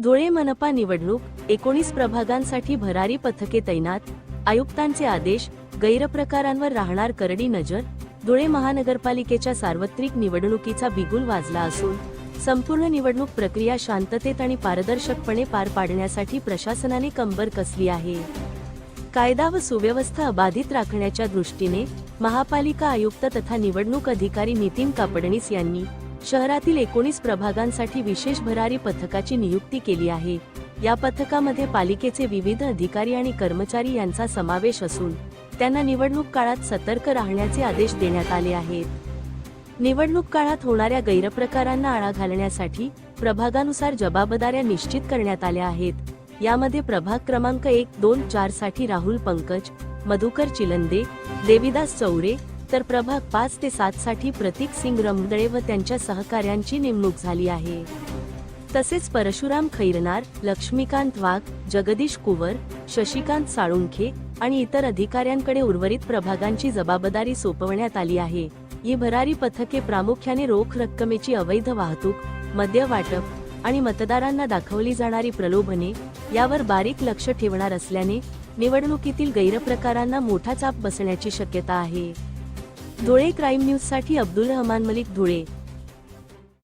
धुळे मनपा निवडणूक 19 प्रभागांसाठी भरारी पथके तैनात, आयुक्तांचे आदेश, गैरप्रकारांवर राहणार करडी नजर. धुळे महानगरपालिकेच्या सार्वत्रिक निवडणुकीचा बिगुल वाजला असून संपूर्ण निवडणूक प्रक्रिया शांततेत आणि पारदर्शकपणे पार पाडण्यासाठी प्रशासनाने कंबर कसली आहे. कायदा व सुव्यवस्था अबाधित राखण्याच्या दृष्टीने महापालिका आयुक्त तथा निवडणूक अधिकारी नितीन कापडणीस यांनी शहरातील 19 प्रभागांसाठी विशेष भरारी पथकाची नियुक्ती केली आहे. या पथकामध्ये पालिकेचे विविध अधिकारी आणि कर्मचारी यांचा समावेश असून त्यांना निवडणूक काळात सतर्क राहण्याचे आदेश देण्यात आले आहेत. निवडणूक काळात होणाऱ्या गैरप्रकारांना आळा घालण्यासाठी प्रभागानुसार जबाबदाऱ्या निश्चित करण्यात आल्या आहेत. यामध्ये प्रभाग क्रमांक 1, 2, 4 साठी राहुल पंकज, मधुकर चिलंदे, देविदास चौरे, तर प्रभाग 5 ते 7 साठी प्रतीक सिंग रमदळे व त्यांच्या सहकाऱ्यांची नेमणूक झाली आहे. तसेच परशुराम खैरनार, लक्ष्मीकांत वाघ, जगदीश कुवर, शशिकांत साळुंखे आणि इतर अधिकाऱ्यांकडे उर्वरित प्रभागांची जबाबदारी सोपवण्यात आली आहे. ही भरारी पथके प्रामुख्याने रोख रक्कमेची अवैध वाहतूक, मद्य वाटप आणि मतदारांना दाखवली जाणारी प्रलोभने यावर बारीक लक्ष ठेवणार असल्याने निवडणुकीतील गैरप्रकारांना मोठा चाप बसण्याची शक्यता आहे. धुळे क्राईम न्यूजसाठी अब्दुल रहमान मलिक, धुळे.